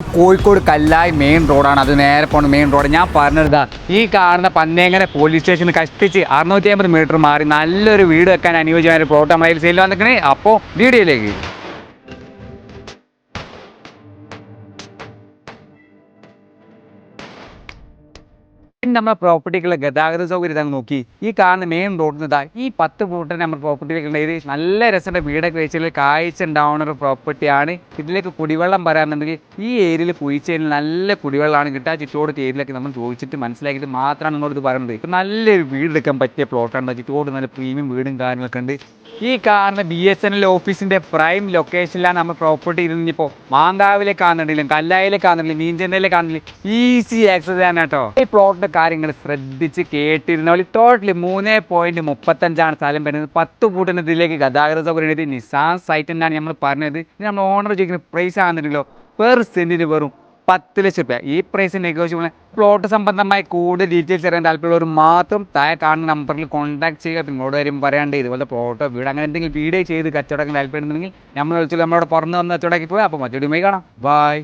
കോഴിക്കോട് കല്ലായി main റോഡാണ്. അത് നേരെ പോണ മെയിൻ റോഡ്. ഞാൻ പറഞ്ഞതാ, ഈ കാണുന്ന പന്നേങ്ങര പോലീസ് സ്റ്റേഷന് കഷ്ടിച്ച് 650 മീറ്റർ മാറി നല്ലൊരു വീട് വെക്കാൻ അനുയോജ്യമായ ഒരു പ്ലോട്ട് നമ്മുടെ സെയിൽ വന്നിക്കണേ. അപ്പോൾ വീഡിയോയിലേക്ക് നമ്മുടെ പ്രോപ്പർട്ടിക്കുള്ള ഗതാഗത സൗകര്യം ഇതാ നോക്കി. ഈ കാണുന്ന മെയിൻ റോഡിൽ നിന്ന് ഈ 10 ഫൂട്ടിന് നമ്മുടെ പ്രോപ്പർട്ടിയിലേക്ക് ഇത് നല്ല രസമുള്ള വീടൊക്കെ വെച്ചാൽ കാഴ്ച ഉണ്ടാവുന്ന ഒരു പ്രോപ്പർട്ടിയാണ്. ഇതിലേക്ക് കുടിവെള്ളം പറയാനുണ്ടെങ്കിൽ ഈ ഏരിയയിൽ കുഴിച്ചതിൽ നല്ല കുടിവെള്ളമാണ് കിട്ടുക. ചുറ്റോട് ഏരിയയിലൊക്കെ നമ്മൾ ചോദിച്ചിട്ട് മനസ്സിലാക്കിയിട്ട് മാത്രമാണ് നിങ്ങളോട് പറയുന്നത്. ഇപ്പം നല്ലൊരു വീട് എടുക്കാൻ പറ്റിയ പ്ലോട്ടാണ്. ചുറ്റോട് നല്ല പ്രീമിയം വീടും കാര്യങ്ങളൊക്കെ ഉണ്ട്. ഈ കാണുന്ന BSNL ഓഫീസിൻ്റെ പ്രൈം ലൊക്കേഷനിലാണ് നമ്മൾ പ്രോപ്പർട്ടി ഇരുന്നിപ്പോൾ മാങ്കാവിലേക്ക് കാണുന്നുണ്ടെങ്കിലും കല്ലായിലേക്ക് കാണുന്നുണ്ടെങ്കിലും മീൻചന്തയിലേക്ക് കാണുന്നില്ല ഈസി ആക്സസ് ആണ് കേട്ടോ. ഈ പ്ലോട്ടിൻ്റെ കാര്യങ്ങൾ ശ്രദ്ധിച്ച് കേട്ടിരുന്ന ടോട്ടലി 3.35 സ്ഥലം വരുന്നത്. 10 ഫൂട്ടിന് ഇതിലേക്ക് ഗതാഗത സൗകര്യം ഇത് നിസാൻ സൈറ്റ് എന്നാണ് നമ്മൾ പറഞ്ഞത്. നമ്മൾ ഓണർ ചോദിക്കുന്ന പ്രൈസ് ആണെന്നുണ്ടല്ലോ പെർ സെൻറ്റിന് വെറും 10 ലക്ഷം രൂപ. ഈ പ്രൈസ് നെഗോഷ്യബിൾ. പ്ലോട്ട് സംബന്ധമായി കൂടുതൽ ഡീറ്റെയിൽസ് അറിയാൻ താല്പര്യമുള്ളവർ മാത്രം താഴെ കാണുന്ന നമ്പറിൽ കോൺടാക്ട് ചെയ്യുക. നിങ്ങളോട് കാര്യം പറയാണ്ട് ഇതുപോലെ പ്ലോട്ടോ വീട് അങ്ങനെ എന്തെങ്കിലും വീഡിയോ ചെയ്ത് കച്ചവടം താല്പര്യമുണ്ടെങ്കിൽ നമ്മൾ വിളിച്ചാൽ നമ്മളോട് പുറന്ന് വന്ന് കച്ചവടമാക്കി പോയി. അപ്പോൾ മറ്റൊരു കാണാം. ബൈ.